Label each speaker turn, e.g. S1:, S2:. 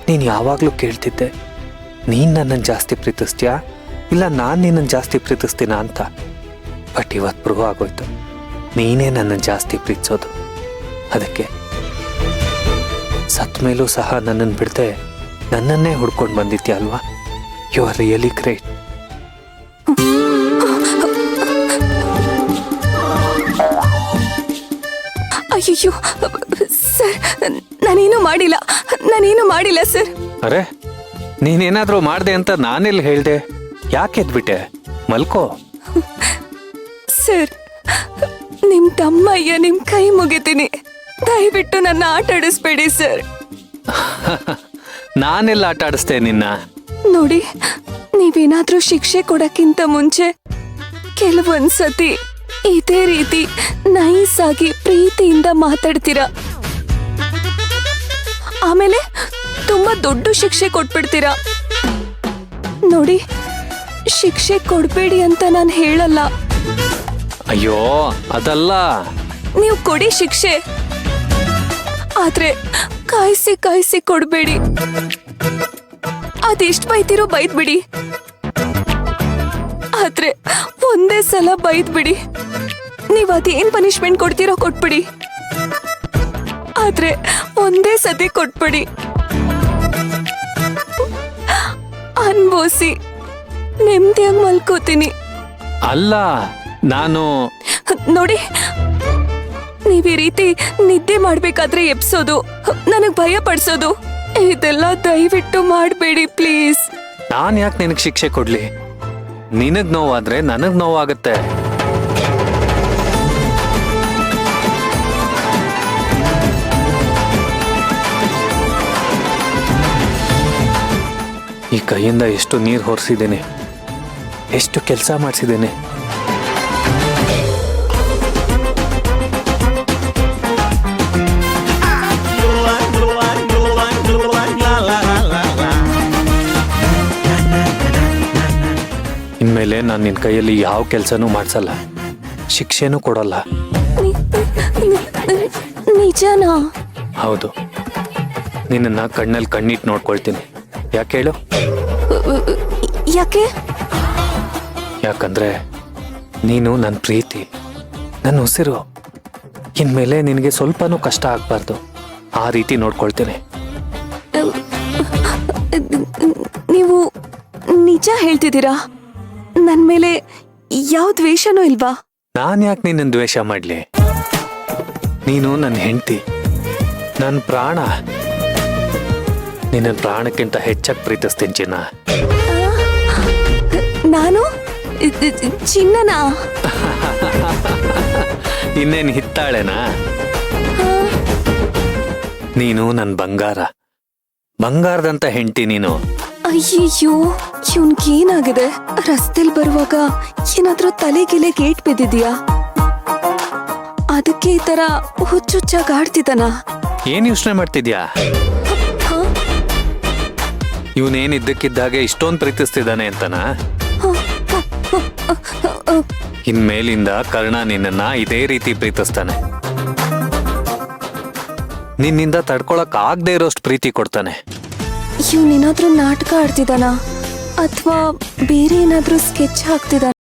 S1: ನೀನು ಯಾವಾಗಲೂ ಕೇಳ್ತಿದ್ದೆ, ನೀನು ನನ್ನನ್ನು ಜಾಸ್ತಿ ಪ್ರೀತಿಸ್ತೀಯಾ ಇಲ್ಲ ನಾನು ನಿನ್ನನ್ನು ಜಾಸ್ತಿ ಪ್ರೀತಿಸ್ತೀನ ಅಂತ. ಬಟ್ ಇವತ್ತು ಪ್ರೂವ್ ಆಗೋಯ್ತು, ನೀನೇ ನನ್ನನ್ನು ಜಾಸ್ತಿ ಪ್ರೀತಿಸೋದು. ಅದಕ್ಕೆ ಸತ್ ಮೇಲೂ ಸಹ ನನ್ನನ್ನು ಬಿಡದೆ ನನ್ನನ್ನೇ ಹುಡ್ಕೊಂಡು ಬಂದಿದ್ಯಾ ಅಲ್ವಾ? You are really great.
S2: ಅಯ್ಯೋ ಸರ್, ನಾನೇನು ಮಾಡಿಲ್ಲ ಸರ್.
S1: ಅರೆ, ನೀನೇನಾದ್ರೂ ಮಾಡ್ದೆ ಅಂತ ನಾನೆಲ್ಲಿ ಹೇಳ್ದೆ? ಯಾಕೆ ಎದ್ಬಿಟ್ಟೆ? ಮಲ್ಕೋ.
S2: ಸರ್, ನಿಮ್ ತಮ್ಮಯ್ಯ ನಿಮ್ ಕೈ ಮುಗಿತೀನಿ, ದಯವಿಟ್ಟು ನನ್ನ ಆಟ ಆಡಿಸ್ಬೇಡಿ ಸರ್.
S1: ನಾನೆಲ್ಲ ಆಟ ಆಡಿಸ್ತೆ ನಿನ್ನ?
S2: ನೋಡಿ, ನೀವೇನಾದ್ರೂ ಶಿಕ್ಷೆ ಕೊಡಕ್ಕಿಂತ ಮುಂಚೆ ಕೆಲವೊಂದ್ಸತಿ ಇದೇ ರೀತಿ ನೈಸ್ ಆಗಿ ಪ್ರೀತಿಯಿಂದ ಮಾತಾಡ್ತೀರಾ, ಆಮೇಲೆ ತುಂಬಾ ದೊಡ್ಡ ಶಿಕ್ಷೆ ಕೊಟ್ಬಿಡ್ತೀರಾ. ನೋಡಿ, ಶಿಕ್ಷೆ ಕೊಡ್ಬೇಡಿ ಅಂತ ನಾನು ಹೇಳಲ್ಲ.
S1: ಅಯ್ಯೋ ಅದಲ್ಲ.
S2: ನೀವು ಕೊಡಿ ಶಿಕ್ಷೆ, ಆದ್ರೆ ಕಾಯಿಸಿ ಕಾಯಿಸಿ ಕೊಡ್ಬೇಡಿ. ಅದೆಷ್ಟು ಬೈತಿರೋ ಬೈದ್ಬಿಡಿ, ಆದ್ರೆ ಒಂದೇ ಸಲ ಬೈದ್ಬಿಡಿ. ನೀವ್ ಅದೇನ್ ಪನಿಷ್ಮೆಂಟ್ ಕೊಡ್ತೀರೋ ಕೊಟ್ಬಿಡಿ, ಆದ್ರೆ ಒಂದೇ ಸತಿ ಕೊಟ್ಬಿಡಿ. ಅನ್ಭವಿಸಿ ನೆಮ್ಮದಿಯಾಗಿ ಮಲ್ಕೋತೀನಿ.
S1: ಅಲ್ಲ, ನಾನು
S2: ನೋಡಿ, ನೀವ್ ಈ ರೀತಿ ನಿದ್ದೆ ಮಾಡ್ಬೇಕಾದ್ರೆ ಎಪ್ಸೋದು, ನನಗ್ ಭಯ ಪಡ್ಸೋದು, ಇದೆಲ್ಲ ದಯವಿಟ್ಟು ಮಾಡಬೇಡಿ ಪ್ಲೀಸ್.
S1: ನಾನ್ ಯಾಕೆ ನಿನಗೆ ಶಿಕ್ಷೆ ಕೊಡ್ಲಿ? ನಿನಗ್ ನೋವಾದ್ರೆ ನನಗ್ ನೋವಾಗತ್ತೆ. ಈ ಕೈಯಿಂದ ಎಷ್ಟು ನೀರು ಹೊರಿಸಿದ್ದೇನೆ, ಎಷ್ಟು ಕೆಲಸ ಮಾಡಿಸಿದ್ದೇನೆ. ಇನ್ಮೇಲೆ ನಾನು ನಿನ್ನ ಕೈಯಲ್ಲಿ ಯಾವ ಕೆಲಸನೂ ಮಾಡಿಸಲ್ಲ, ಶಿಕ್ಷೆನೂ ಕೊಡಲ್ಲ.
S2: ನಿಜನಾ?
S1: ಹೌದು, ನಿನ್ನನ್ನು ಕಣ್ಣಲ್ಲಿ ಕಣ್ಣಿಟ್ಟು ನೋಡ್ಕೊಳ್ತೀನಿ. ಯಾಕೆ ಹೇಳು?
S2: ಯಾಕೆ?
S1: ಯಾಕಂದ್ರೆ ನೀನು ನನ್ನ ಪ್ರೀತಿ, ನನ್ನ ಉಸಿರು. ಇನ್ಮೇಲೆ ನಿನಗೆ ಸ್ವಲ್ಪನೂ ಕಷ್ಟ ಆಗಬಾರ್ದು, ಆ ರೀತಿ ನೋಡ್ಕೊಳ್ತೀನಿ.
S2: ನೀವು ನಿಜ ಹೇಳ್ತಿದ್ದೀರಾ? ನನ್ನ ಮೇಲೆ ಯಾವ ದ್ವೇಷನೂ ಇಲ್ವಾ?
S1: ನಾನು ಯಾಕೆ ನಿನ್ನ ದ್ವೇಷ ಮಾಡಲಿ? ನೀನು ನನ್ನ ಹೆಂಡತಿ, ನನ್ನ ಪ್ರಾಣ. ನಿನ್ನ ಪ್ರಾಣಕ್ಕಿಂತ ಹೆಚ್ಚಾಗಿ ಪ್ರೀತಿಸ್ತೀನಿ ಚಿನ್ನ.
S2: ನಾನು ಚಿನ್ನನಾ?
S1: ಇನ್ನೇನು ಹಿತ್ತಾಳೆನಾ? ನೀನು ನನ್ನ ಬಂಗಾರ, ಬಂಗಾರದಂತ ಹೆಂಡತಿ ನೀನು.
S2: ಅಯ್ಯಯ್ಯೋ, ಇವನ್ಗೇನಾಗಿದೆ? ರಸ್ತೆಲ್ ಬರುವಾಗ ಏನಾದ್ರೂ ತಲೆಗಿಲೆ ಗೇಟ್ ಬಿದ್ದಿದ್ಯಾ? ಅದಕ್ಕೆ ಈ ತರ ಹುಚ್ಚುಚ್ಚಾಗಿ ಆಡ್ತಿದ್ದಾನ?
S1: ಏನ್ ಯೋಚನೆ ಮಾಡ್ತಿದ್ಯಾ? ಇವನೇನಿದ್ದಕ್ಕಿದ್ದಾಗೆ ಇಷ್ಟೊಂದು ಪ್ರೀತಿಸ್ತಿದ್ದಾನೆ ಅಂತನಾ? ಇನ್ಮೇಲಿಂದ ಕರ್ಣ ನಿನ್ನನ್ನ ಇದೇ ರೀತಿ ಪ್ರೀತಿಸ್ತಾನೆ. ನಿನ್ನಿಂದ ತಡ್ಕೊಳಕ್ ಆಗದೆ ಇರೋಷ್ಟು ಪ್ರೀತಿ ಕೊಡ್ತಾನೆ.
S2: ಇವನೇನಾದ್ರೂ ನಾಟಕ ಆಡ್ತಿದ್ದಾನ ಅಥವಾ ಬೇರೆ ಏನಾದ್ರೂ ಸ್ಕೆಚ್ ಹಾಕ್ತಿದ್ದಾನ?